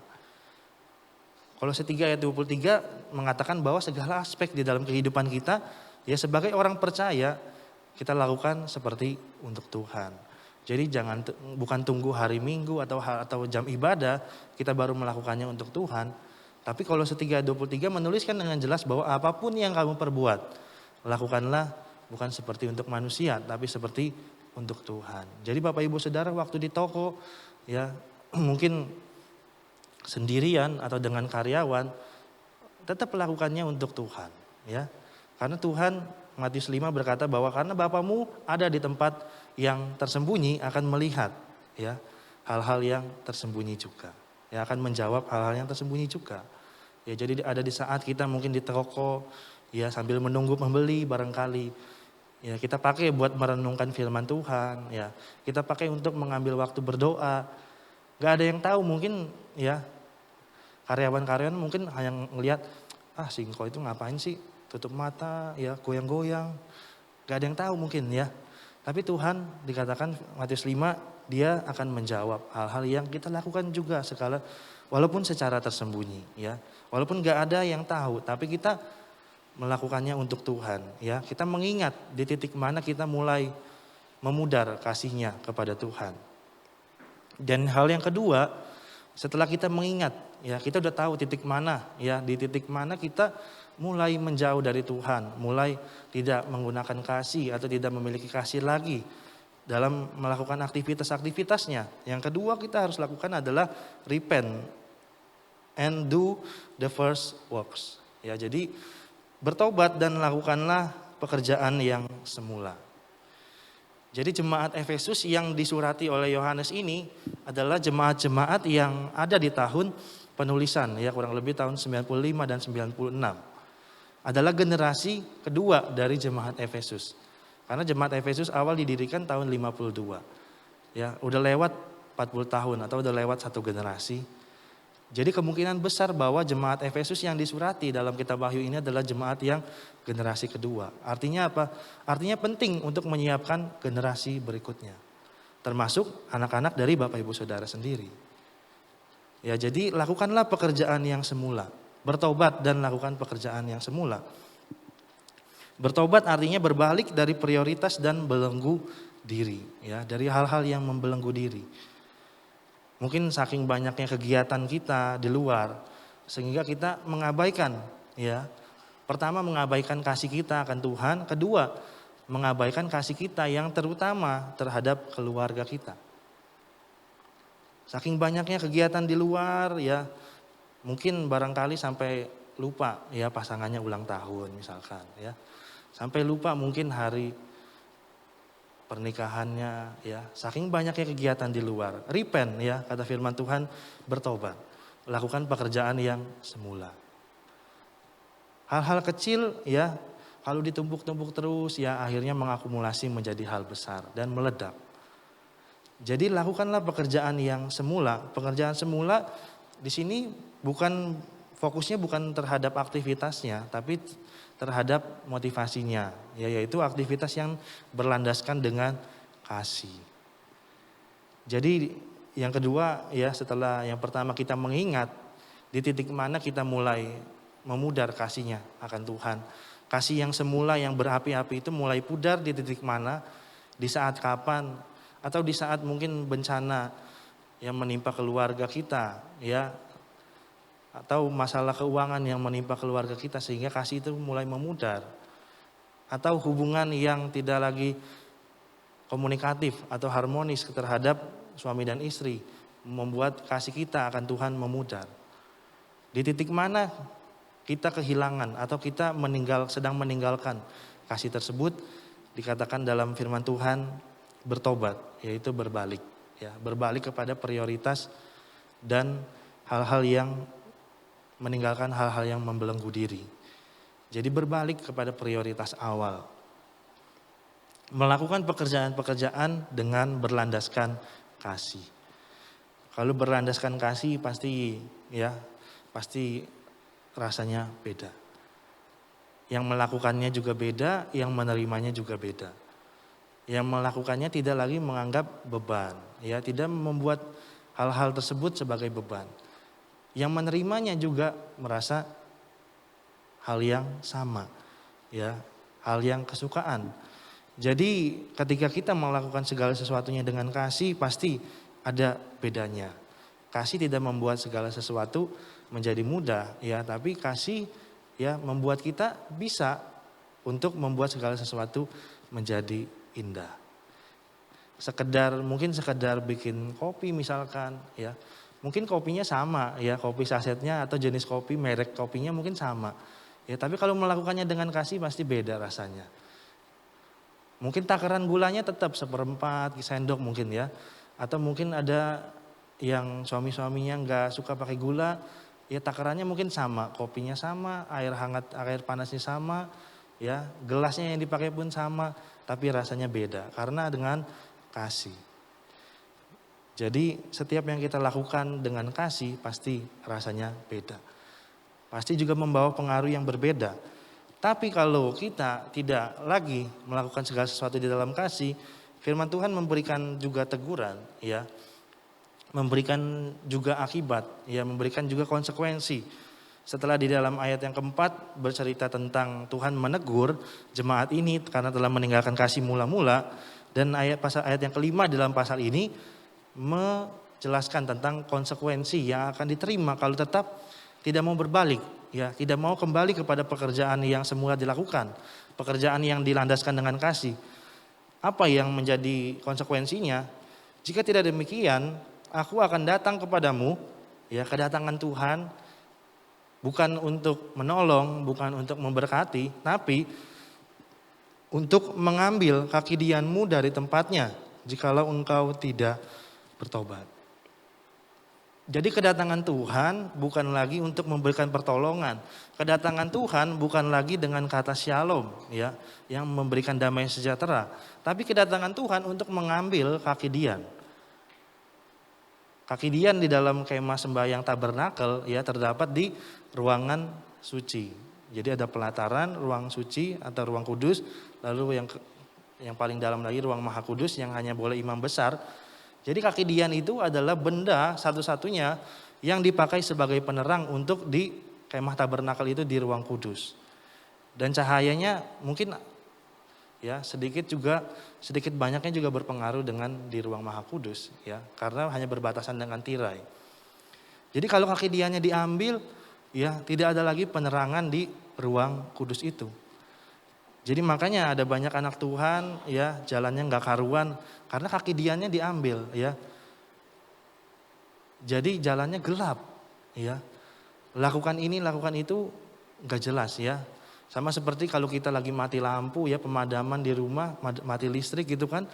Speaker 3: Kolose 3 ayat 23 mengatakan bahwa segala aspek di dalam kehidupan kita, ya sebagai orang percaya, kita lakukan seperti untuk Tuhan. Jadi bukan tunggu hari Minggu atau jam ibadah kita baru melakukannya untuk Tuhan. Tapi Kolose 3 ayat 23 menuliskan dengan jelas bahwa apapun yang kamu perbuat, lakukanlah bukan seperti untuk manusia, tapi seperti untuk Tuhan. Jadi Bapak Ibu Saudara waktu di toko, ya mungkin sendirian atau dengan karyawan, tetap melakukannya untuk Tuhan, ya. Karena Tuhan, Matius 5 berkata bahwa karena Bapamu ada di tempat yang tersembunyi akan melihat, ya, hal-hal yang tersembunyi juga. Ya, akan menjawab hal-hal yang tersembunyi juga. Ya, jadi ada di saat kita mungkin di toko, ya sambil menunggu pembeli barangkali, ya kita pakai buat merenungkan firman Tuhan, ya. Kita pakai untuk mengambil waktu berdoa. Gak ada yang tahu mungkin, ya. Karyawan-karyawan mungkin hanya ngelihat, Singko itu ngapain sih? Tutup mata, ya goyang-goyang. Gak ada yang tahu mungkin, ya. Tapi Tuhan dikatakan Matius 5, dia akan menjawab hal-hal yang kita lakukan juga walaupun secara tersembunyi, ya. Walaupun gak ada yang tahu, tapi kita melakukannya untuk Tuhan, ya. Kita mengingat di titik mana kita mulai memudar kasihnya kepada Tuhan. Dan hal yang kedua, setelah kita mengingat, ya kita udah tahu titik mana, ya di titik mana kita mulai menjauh dari Tuhan, mulai tidak menggunakan kasih atau tidak memiliki kasih lagi dalam melakukan aktivitas-aktivitasnya. Yang kedua kita harus lakukan adalah repent and do the first works. Ya, jadi bertobat dan lakukanlah pekerjaan yang semula. Jadi jemaat Efesus yang disurati oleh Yohanes ini adalah jemaat-jemaat yang ada di tahun penulisan, ya kurang lebih tahun 95 dan 96. Adalah generasi kedua dari jemaat Efesus. Karena jemaat Efesus awal didirikan tahun 52. Ya, udah lewat 40 tahun atau udah lewat satu generasi. Jadi kemungkinan besar bahwa jemaat Efesus yang disurati dalam kitab Wahyu ini adalah jemaat yang generasi kedua. Artinya apa? Artinya penting untuk menyiapkan generasi berikutnya. Termasuk anak-anak dari Bapak Ibu Saudara sendiri. Ya, jadi lakukanlah pekerjaan yang semula. Bertobat dan lakukan pekerjaan yang semula. Bertobat artinya berbalik dari prioritas dan belenggu diri, ya, dari hal-hal yang membelenggu diri. Mungkin saking banyaknya kegiatan kita di luar sehingga kita mengabaikan, ya. Pertama mengabaikan kasih kita akan Tuhan, kedua mengabaikan kasih kita yang terutama terhadap keluarga kita. Saking banyaknya kegiatan di luar, ya, mungkin barangkali sampai lupa, ya, pasangannya ulang tahun misalkan, ya. Sampai lupa mungkin hari pernikahannya, ya. Saking banyaknya kegiatan di luar. Repent, ya, kata firman Tuhan, bertobat. Lakukan pekerjaan yang semula. Hal-hal kecil, ya, kalau ditumpuk-tumpuk terus, ya, akhirnya mengakumulasi menjadi hal besar dan meledak. Jadi lakukanlah pekerjaan yang semula. Pekerjaan semula di sini fokusnya bukan terhadap aktivitasnya, tapi terhadap motivasinya, yaitu aktivitas yang berlandaskan dengan kasih. Jadi yang kedua, ya, setelah yang pertama kita mengingat di titik mana kita mulai memudar kasihnya akan Tuhan. Kasih yang semula yang berapi-api itu mulai pudar di titik mana, di saat kapan, atau di saat mungkin bencana yang menimpa keluarga kita, ya, atau masalah keuangan yang menimpa keluarga kita sehingga kasih itu mulai memudar. Atau hubungan yang tidak lagi komunikatif atau harmonis terhadap suami dan istri membuat kasih kita akan Tuhan memudar. Di titik mana kita kehilangan atau kita sedang meninggalkan kasih tersebut, dikatakan dalam firman Tuhan bertobat, yaitu berbalik, ya, berbalik kepada prioritas dan hal-hal yang meninggalkan hal-hal yang membelenggu diri. Jadi berbalik kepada prioritas awal. Melakukan pekerjaan-pekerjaan dengan berlandaskan kasih. Kalau berlandaskan kasih pasti rasanya beda. Yang melakukannya juga beda, yang menerimanya juga beda. Yang melakukannya tidak lagi menganggap beban, ya, tidak membuat hal-hal tersebut sebagai beban. Yang menerimanya juga merasa hal yang sama, ya, hal yang kesukaan. Jadi ketika kita melakukan segala sesuatunya dengan kasih pasti ada bedanya. Kasih tidak membuat segala sesuatu menjadi mudah, ya, tapi kasih, ya, membuat kita bisa untuk membuat segala sesuatu menjadi indah. Mungkin sekedar bikin kopi misalkan, ya. Mungkin kopinya sama, ya, kopi sasetnya atau jenis kopi, merek kopinya mungkin sama. Ya, tapi kalau melakukannya dengan kasih pasti beda rasanya. Mungkin takaran gulanya tetap 1/4 sendok mungkin, ya. Atau mungkin ada yang suami-suaminya nggak suka pakai gula, ya, takarannya mungkin sama, kopinya sama, air panasnya sama, ya, gelasnya yang dipakai pun sama, tapi rasanya beda karena dengan kasih. Jadi setiap yang kita lakukan dengan kasih pasti rasanya beda. Pasti juga membawa pengaruh yang berbeda. Tapi kalau kita tidak lagi melakukan segala sesuatu di dalam kasih, firman Tuhan memberikan juga teguran, ya. Memberikan juga akibat, ya, memberikan juga konsekuensi. Setelah di dalam ayat yang keempat bercerita tentang Tuhan menegur jemaat ini karena telah meninggalkan kasih mula-mula, dan ayat yang kelima dalam pasal ini menjelaskan tentang konsekuensi yang akan diterima kalau tetap tidak mau berbalik, ya, tidak mau kembali kepada pekerjaan yang semula dilakukan, pekerjaan yang dilandaskan dengan kasih. Apa yang menjadi konsekuensinya? Jika tidak demikian, aku akan datang kepadamu, ya, kedatangan Tuhan bukan untuk menolong, bukan untuk memberkati, tapi untuk mengambil kaki dianmu dari tempatnya jikalau engkau tidak bertobat. Jadi kedatangan Tuhan bukan lagi untuk memberikan pertolongan. Kedatangan Tuhan bukan lagi dengan kata shalom, ya, yang memberikan damai sejahtera. Tapi kedatangan Tuhan untuk mengambil kaki dian. Kaki Dian di dalam kemah sembahyang tabernakel ya terdapat di ruangan suci. Jadi ada pelataran, ruang suci atau ruang kudus, lalu yang paling dalam lagi ruang maha kudus yang hanya boleh imam besar. Jadi kaki Dian itu adalah benda satu-satunya yang dipakai sebagai penerang untuk di kemah tabernakel itu di ruang kudus. Dan cahayanya mungkin ya sedikit banyaknya juga berpengaruh dengan di ruang maha kudus ya, karena hanya berbatasan dengan tirai. Jadi kalau kaki Diannya diambil ya tidak ada lagi penerangan di ruang kudus itu. Jadi makanya ada banyak anak Tuhan ya jalannya nggak karuan karena kaki Diannya diambil ya. Jadi jalannya gelap ya. Lakukan ini, lakukan itu nggak jelas ya. Sama seperti kalau kita lagi mati lampu ya, pemadaman di rumah, mati listrik gitu kan.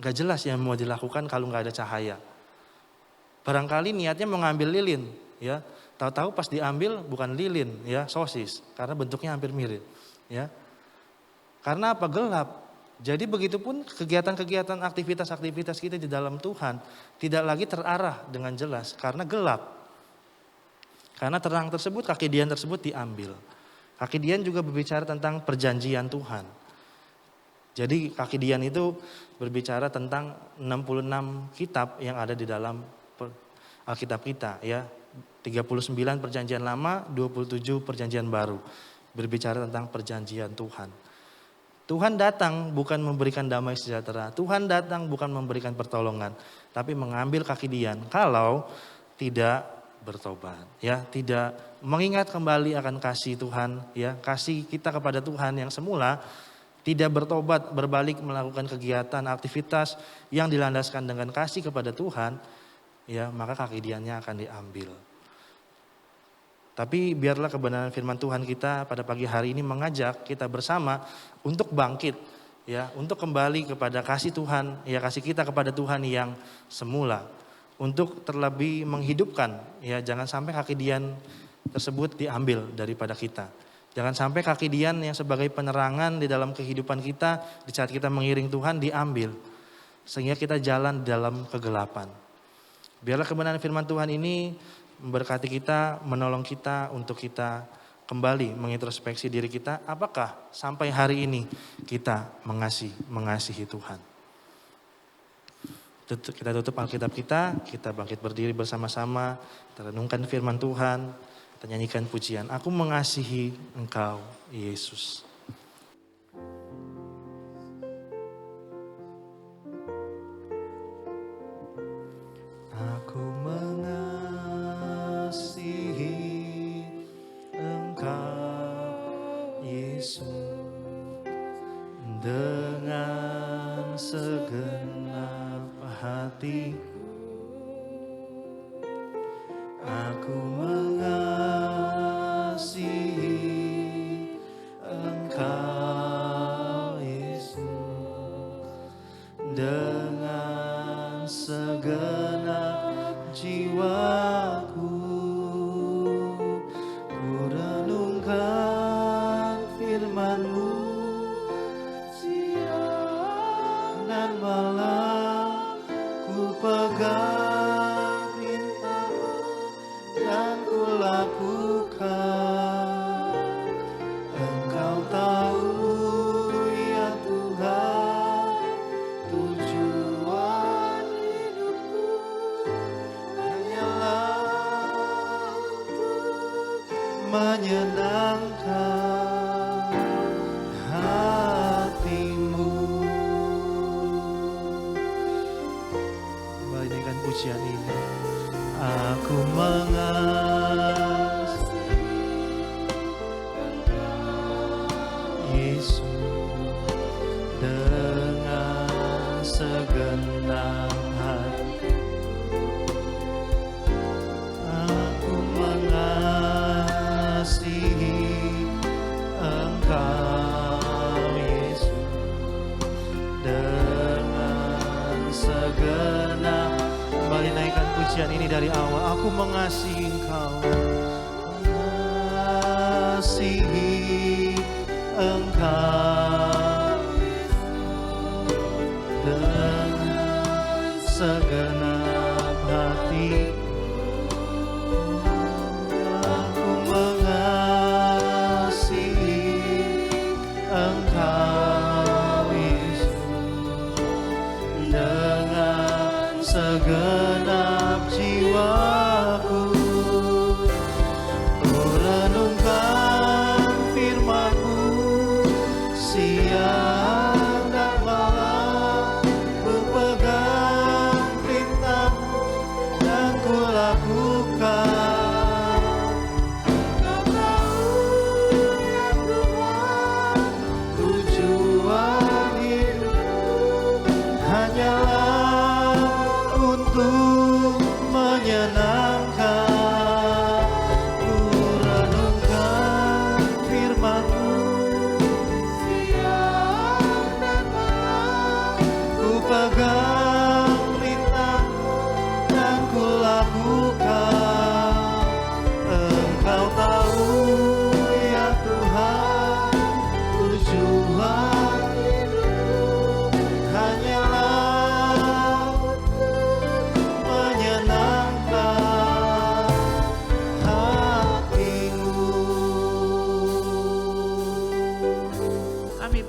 Speaker 3: Nggak jelas yang mau dilakukan kalau nggak ada cahaya. Barangkali niatnya mau ngambil lilin ya. Tahu-tahu pas diambil bukan lilin ya, sosis. Karena bentuknya hampir mirip ya. Karena apa? Gelap. Jadi begitupun kegiatan-kegiatan, aktivitas-aktivitas kita di dalam Tuhan tidak lagi terarah dengan jelas karena gelap. Karena terang tersebut, kaki Dian tersebut diambil. Kaki Dian juga berbicara tentang perjanjian Tuhan. Jadi kaki Dian itu berbicara tentang 66 kitab yang ada di dalam Alkitab kita ya. 39 perjanjian lama, 27 perjanjian baru. Berbicara tentang perjanjian Tuhan. Tuhan datang bukan memberikan damai sejahtera. Tuhan datang bukan memberikan pertolongan. Tapi mengambil kaki Dian kalau tidak bertobat. Ya, tidak mengingat kembali akan kasih Tuhan. Ya, kasih kita kepada Tuhan yang semula. Tidak bertobat, berbalik melakukan kegiatan, aktivitas yang dilandaskan dengan kasih kepada Tuhan. Ya, maka kaki Diannya akan diambil. Tapi biarlah kebenaran firman Tuhan kita pada pagi hari ini mengajak kita bersama untuk bangkit ya, untuk kembali kepada kasih Tuhan, ya kasih kita kepada Tuhan yang semula. Untuk terlebih menghidupkan ya, jangan sampai kaki Dian tersebut diambil daripada kita. Jangan sampai kaki Dian yang sebagai penerangan di dalam kehidupan kita di saat kita mengiring Tuhan diambil sehingga kita jalan dalam kegelapan. Biarlah kebenaran firman Tuhan ini memberkati kita, menolong kita untuk kita kembali mengintrospeksi diri kita. Apakah sampai hari ini kita mengasihi Tuhan? Kita tutup Alkitab kita bangkit berdiri bersama-sama, kita renungkan firman Tuhan, kita nyanyikan pujian. Aku mengasihi Engkau, Yesus. Aku mengasihi Engkau, Yesus, dengan segenap hatiku. Aku mengasihi Engkau, Yesus, dengan segenap jiwaku. Ku renungkan firman-Mu siang dan malam, ku pegang perintah-Mu yang ku lakukan. Engkau tahu ya Tuhan, tujuan hidupku hanyalah untuk menyenangkan hati-Mu. Kembali dengan pujian ini. Aku mengasihi Yesus dengan segenap hati. Aku mengasihi Engkau, Yesus, dengan segenap. Kembali naikkan pujian ini dari awal. Aku mengasihi Engkau, mengasihi Engkau dengan segenap hati.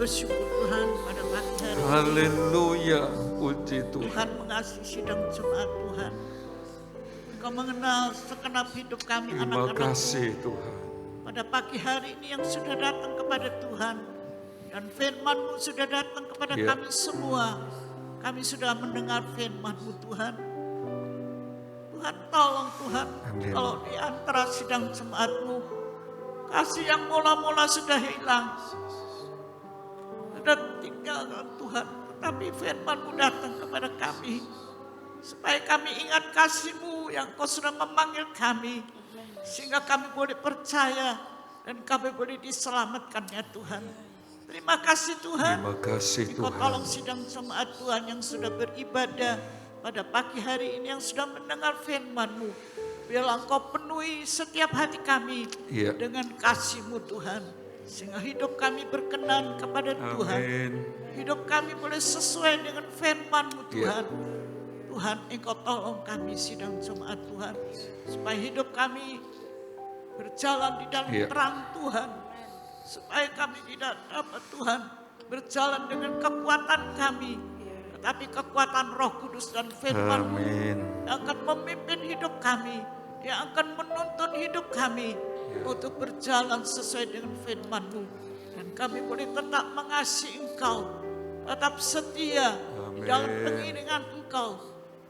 Speaker 2: bersyukur Tuhan pada pagi hari ini.
Speaker 4: Haleluya, puji Tuhan.
Speaker 2: Tuhan mengasihi sidang jemaat Tuhan. Engkau mengenal segenap hidup kami
Speaker 4: Terima
Speaker 2: anak-anakmu.
Speaker 4: kasih Tuhan.
Speaker 2: Pada pagi hari ini yang sudah datang kepada Tuhan. Dan firman-Mu sudah datang kepada
Speaker 4: Ya.
Speaker 2: kami semua. Kami sudah mendengar firman-Mu Tuhan. Tuhan tolong Tuhan.
Speaker 4: Amin.
Speaker 2: Kalau di antara sidang jemaat-Mu. Kasih yang mula-mula sudah hilang. Sudah tinggalkan Tuhan. Tetapi firman-Mu datang kepada kami. Supaya kami ingat kasih-Mu yang Kau sudah memanggil kami. Sehingga kami boleh percaya dan kami boleh diselamatkan ya Tuhan. Terima kasih Tuhan.
Speaker 4: Terima kasih
Speaker 2: Engkau
Speaker 4: Tuhan.
Speaker 2: tolong sidang jemaat Tuhan yang sudah beribadah pada pagi hari ini, yang sudah mendengar firman-Mu. Biarlah Engkau penuhi setiap hati kami
Speaker 4: Ya.
Speaker 2: dengan kasih-Mu Tuhan. Sehingga hidup kami berkenan kepada Tuhan.
Speaker 4: Amin.
Speaker 2: Hidup kami boleh sesuai dengan firman-Mu
Speaker 4: Ya.
Speaker 2: Tuhan. Tuhan, Engkau tolong kami sidang jemaat Tuhan. Supaya hidup kami berjalan di dalam
Speaker 4: Ya.
Speaker 2: terang Tuhan. Supaya kami tidak dapat Tuhan berjalan dengan kekuatan kami. Tetapi kekuatan Roh Kudus dan firman-Mu
Speaker 4: Amin.
Speaker 2: yang akan memimpin hidup kami. Yang akan menuntun hidup kami.
Speaker 4: Ya.
Speaker 2: Untuk berjalan sesuai dengan firman-Mu. Dan kami boleh tetap mengasihi Engkau. Tetap setia di dalam
Speaker 4: Amin.
Speaker 2: pengiringan Engkau.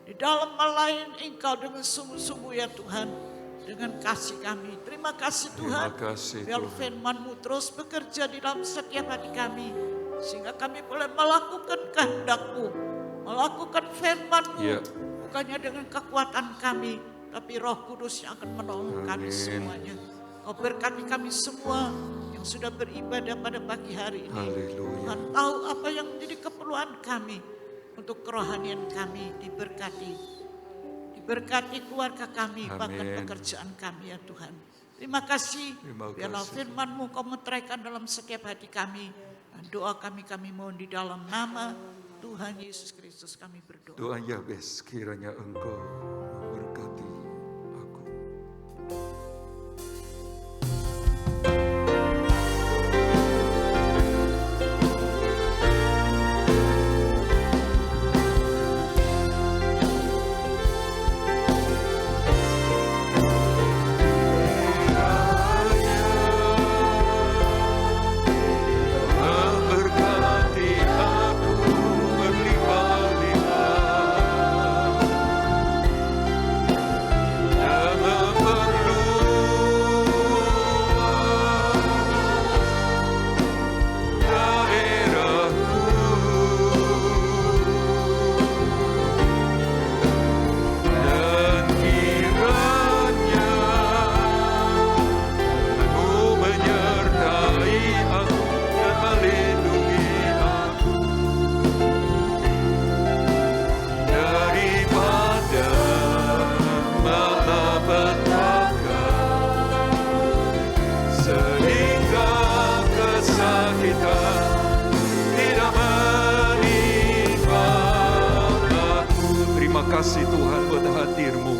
Speaker 2: Di dalam melayani Engkau dengan sungguh-sungguh ya Tuhan. Dengan kasih kami. Terima kasih Tuhan.
Speaker 4: Terima kasih
Speaker 2: Biar
Speaker 4: Tuhan.
Speaker 2: firman-Mu terus bekerja di dalam setiap hati kami. Sehingga kami boleh melakukan kehendak-Mu. Melakukan firman-Mu.
Speaker 4: Ya.
Speaker 2: Bukannya dengan kekuatan kami. Tapi Roh Kudus yang akan menolong kami
Speaker 4: Amin.
Speaker 2: semuanya. Kau berkati kami semua yang sudah beribadah pada pagi hari ini.
Speaker 4: Haleluya.
Speaker 2: Tuhan tahu apa yang menjadi keperluan kami. Untuk kerohanian kami diberkati. Diberkati keluarga kami, bahkan
Speaker 4: Amin.
Speaker 2: pekerjaan kami ya Tuhan. Terima kasih.
Speaker 4: Terima
Speaker 2: Biarlah
Speaker 4: kasih.
Speaker 2: firman-Mu Kau meteraikan dalam setiap hati kami. Dan doa kami mohon di dalam nama Tuhan Yesus Kristus kami berdoa.
Speaker 4: Doa Yabes, kiranya Engkau memberkati aku. Memberkati aku berlimpah-limpah dan memperluas daerahku dan kiranya Mu menyertai aku dan melindungi aku daripada malapetaka sehingga kesakitan tidak menimpa aku. Terima kasih Tuhan buat hadir-Mu.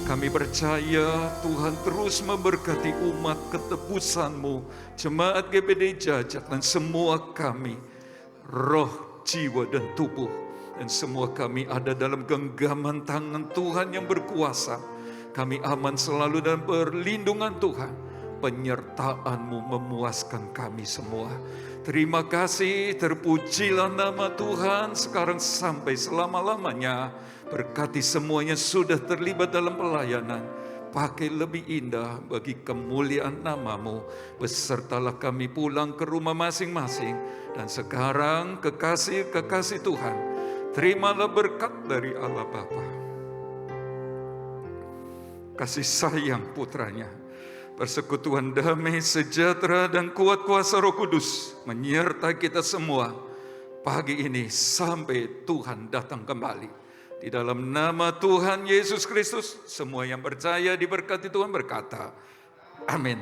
Speaker 4: Kami percaya Tuhan terus memberkati umat ketebusan-Mu, jemaat GBD Jajak dan semua kami, roh, jiwa dan tubuh. Dan semua kami ada dalam genggaman tangan Tuhan yang berkuasa. Kami aman selalu dalam perlindungan Tuhan. Penyertaan-Mu memuaskan kami semua. Terima kasih, terpujilah nama Tuhan sekarang sampai selama-lamanya. Berkati semuanya sudah terlibat dalam pelayanan. Pakai lebih indah bagi kemuliaan nama-Mu. Besertalah kami pulang ke rumah masing-masing. Dan sekarang kekasih-kekasih Tuhan, terimalah berkat dari Allah Bapa, kasih sayang putranya, persekutuan damai, sejahtera dan kuat kuasa Roh Kudus menyertai kita semua pagi ini sampai Tuhan datang kembali. Di dalam nama Tuhan Yesus Kristus, semua yang percaya diberkati Tuhan berkata, amin.